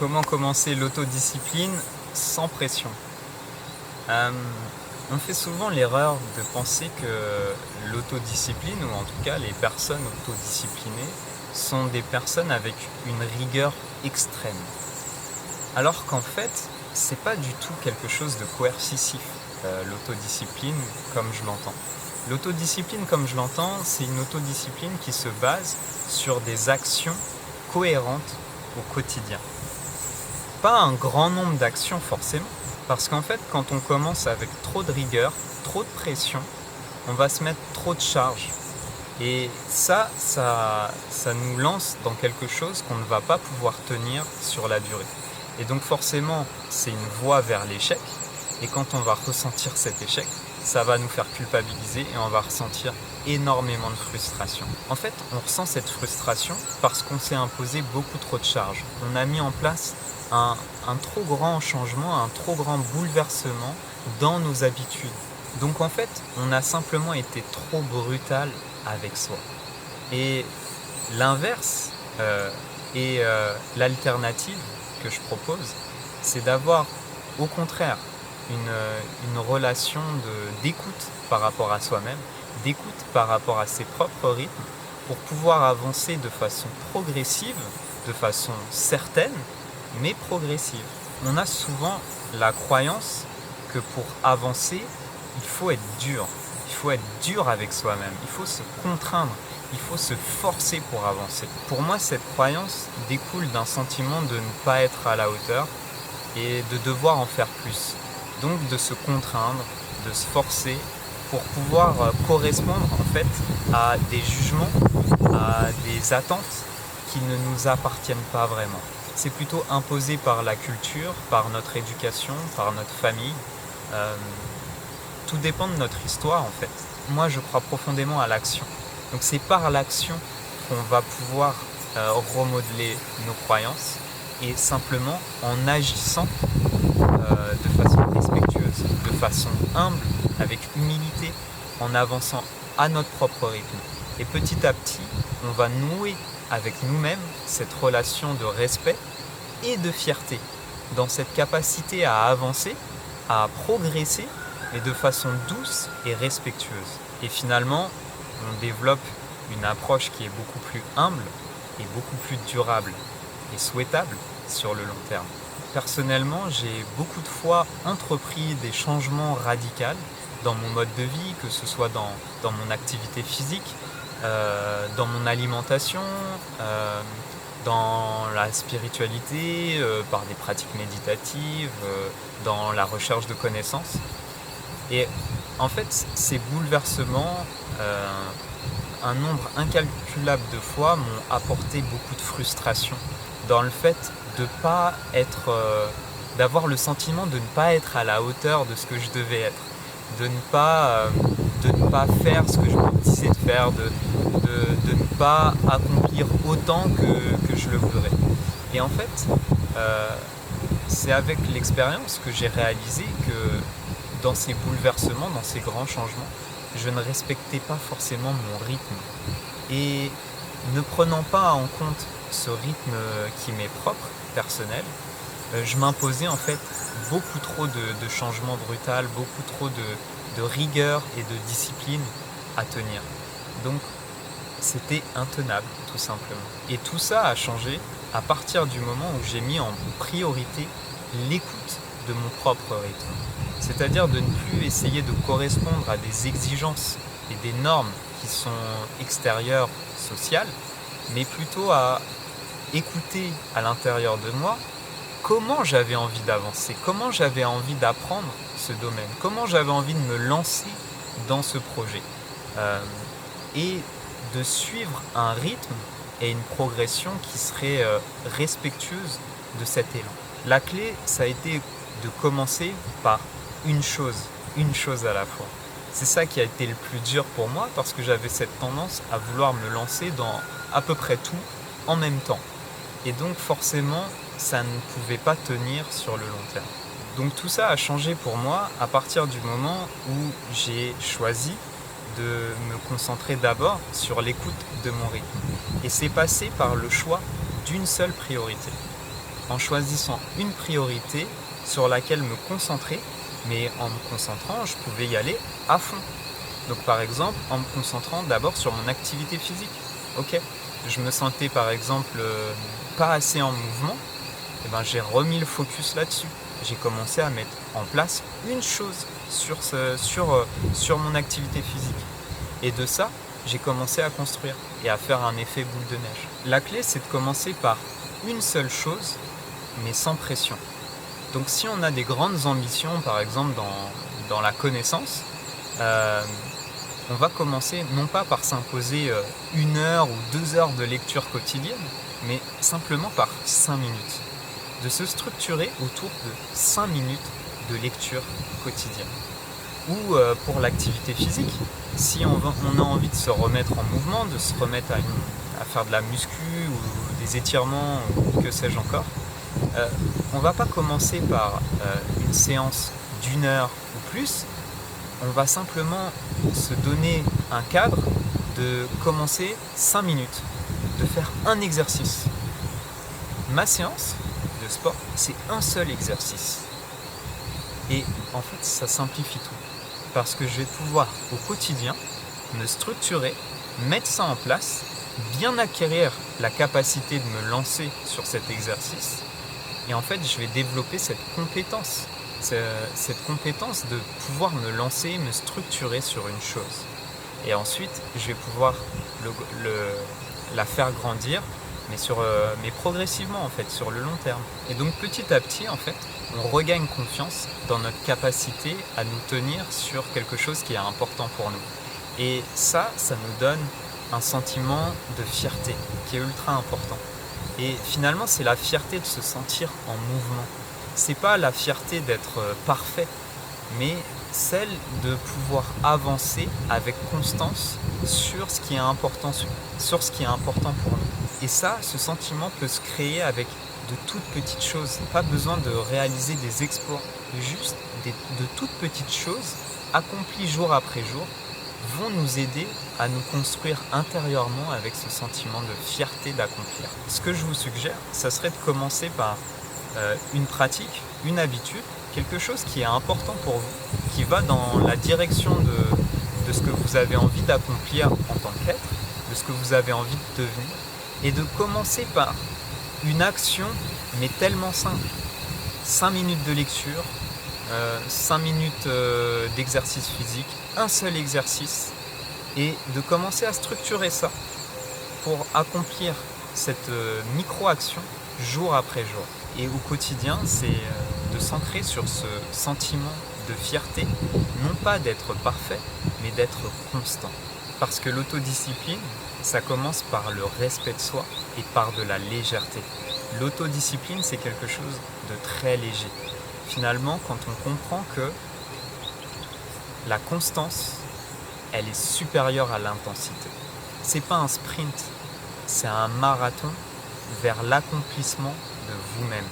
Comment commencer l'autodiscipline sans pression? On fait souvent l'erreur de penser que l'autodiscipline, ou en tout cas les personnes autodisciplinées, sont des personnes avec une rigueur extrême. Alors qu'en fait, c'est pas du tout quelque chose de coercitif, l'autodiscipline comme je l'entends. L'autodiscipline comme je l'entends, c'est une autodiscipline qui se base sur des actions cohérentes au quotidien. Pas un grand nombre d'actions forcément, parce qu'en fait, quand on commence avec trop de rigueur, trop de pression, on va se mettre trop de charge. Et ça nous lance dans quelque chose qu'on ne va pas pouvoir tenir sur la durée. Et donc forcément, c'est une voie vers l'échec. Et quand on va ressentir cet échec, ça va nous faire culpabiliser et on va ressentir énormément de frustration. En fait, on ressent cette frustration parce qu'on s'est imposé beaucoup trop de charges. On a mis en place un trop grand changement, un trop grand bouleversement dans nos habitudes. Donc en fait, on a simplement été trop brutal avec soi. Et l'inverse et l'alternative que je propose, c'est d'avoir au contraire une relation d'écoute par rapport à soi-même, d'écoute par rapport à ses propres rythmes, pour pouvoir avancer de façon progressive, de façon certaine, mais progressive. On a souvent la croyance que pour avancer, il faut être dur. Il faut être dur avec soi-même. Il faut se contraindre. Il faut se forcer pour avancer. Pour moi, cette croyance découle d'un sentiment de ne pas être à la hauteur et de devoir en faire plus. Donc de se contraindre, de se forcer pour pouvoir correspondre en fait à des jugements, à des attentes qui ne nous appartiennent pas vraiment. C'est plutôt imposé par la culture, par notre éducation, par notre famille. Tout dépend de notre histoire en fait. Moi je crois profondément à l'action. Donc c'est par l'action qu'on va pouvoir remodeler nos croyances et simplement en agissant de façon respectueuse, de façon humble, avec humilité, en avançant à notre propre rythme. Et petit à petit, on va nouer avec nous-mêmes cette relation de respect et de fierté, dans cette capacité à avancer, à progresser, mais de façon douce et respectueuse. Et finalement, on développe une approche qui est beaucoup plus humble et beaucoup plus durable et souhaitable sur le long terme. Personnellement, j'ai beaucoup de fois entrepris des changements radicaux dans mon mode de vie, que ce soit dans mon activité physique, dans mon alimentation, dans la spiritualité, par des pratiques méditatives, dans la recherche de connaissances. Et en fait, ces bouleversements, un nombre incalculable de fois, m'ont apporté beaucoup de frustration dans le fait de pas être, d'avoir le sentiment de ne pas être à la hauteur de ce que je devais être, de ne pas faire ce que je me disais de faire, de ne pas accomplir autant que je le voudrais. Et en fait, c'est avec l'expérience que j'ai réalisé que dans ces bouleversements, dans ces grands changements, je ne respectais pas forcément mon rythme. Et ne prenant pas en compte ce rythme qui m'est propre, personnel, je m'imposais en fait beaucoup trop de changements brutaux, beaucoup trop de rigueur et de discipline à tenir. Donc c'était intenable tout simplement. Et tout ça a changé à partir du moment où j'ai mis en priorité l'écoute de mon propre rythme. C'est-à-dire de ne plus essayer de correspondre à des exigences et des normes qui sont extérieures, sociales, mais plutôt à écouter à l'intérieur de moi comment j'avais envie d'avancer, comment j'avais envie d'apprendre ce domaine, comment j'avais envie de me lancer dans ce projet. Et de suivre un rythme et une progression qui serait respectueuse de cet élan. La clé, ça a été de commencer par une chose à la fois. C'est ça qui a été le plus dur pour moi parce que j'avais cette tendance à vouloir me lancer dans à peu près tout en même temps. Et donc forcément, ça ne pouvait pas tenir sur le long terme. Donc tout ça a changé pour moi à partir du moment où j'ai choisi de me concentrer d'abord sur l'écoute de mon rythme. Et c'est passé par le choix d'une seule priorité. en choisissant une priorité sur laquelle me concentrer, mais en me concentrant, je pouvais y aller à fond. Donc par exemple, en me concentrant d'abord sur mon activité physique. Ok, je me sentais par exemple pas assez en mouvement, et ben, j'ai remis le focus là-dessus. J'ai commencé à mettre en place une chose sur mon activité physique. Et de ça, j'ai commencé à construire et à faire un effet boule de neige. La clé, c'est de commencer par une seule chose, mais sans pression. Donc si on a des grandes ambitions, par exemple dans la connaissance, on va commencer non pas par s'imposer 1 heure ou 2 heures de lecture quotidienne, mais simplement par 5 minutes. De se structurer autour de 5 minutes de lecture quotidienne. Ou pour l'activité physique, si on a envie de se remettre en mouvement, de se remettre à faire de la muscu ou des étirements ou que sais-je encore, on ne va pas commencer par une séance d'1 heure ou plus, on va simplement se donner un cadre de commencer 5 minutes, de faire un exercice. Ma séance de sport, c'est un seul exercice. Et en fait, ça simplifie tout. Parce que je vais pouvoir au quotidien me structurer, mettre ça en place, bien acquérir la capacité de me lancer sur cet exercice. Et en fait, je vais développer cette compétence de pouvoir me lancer, me structurer sur une chose. Et ensuite, je vais pouvoir la faire grandir, mais progressivement en fait, sur le long terme. Et donc petit à petit, en fait, on regagne confiance dans notre capacité à nous tenir sur quelque chose qui est important pour nous. Et ça nous donne un sentiment de fierté qui est ultra important. Et finalement, c'est la fierté de se sentir en mouvement. C'est pas la fierté d'être parfait, mais celle de pouvoir avancer avec constance sur ce qui est important, pour nous. Et ça, ce sentiment peut se créer avec de toutes petites choses. Pas besoin de réaliser des exploits, juste de toutes petites choses accomplies jour après jour vont nous aider à nous construire intérieurement avec ce sentiment de fierté d'accomplir. Ce que je vous suggère, ça serait de commencer par une pratique, une habitude, quelque chose qui est important pour vous, qui va dans la direction de ce que vous avez envie d'accomplir en tant qu'être, de ce que vous avez envie de devenir, et de commencer par une action, mais tellement simple. 5 minutes de lecture, 5 minutes d'exercice physique, un seul exercice, et de commencer à structurer ça pour accomplir cette micro-action jour après jour. Et au quotidien, c'est de s'ancrer sur ce sentiment de fierté, non pas d'être parfait, mais d'être constant. Parce que l'autodiscipline, ça commence par le respect de soi et par de la légèreté. L'autodiscipline, c'est quelque chose de très léger. Finalement, quand on comprend que la constance, elle est supérieure à l'intensité. C'est pas un sprint, c'est un marathon vers l'accomplissement de vous-même.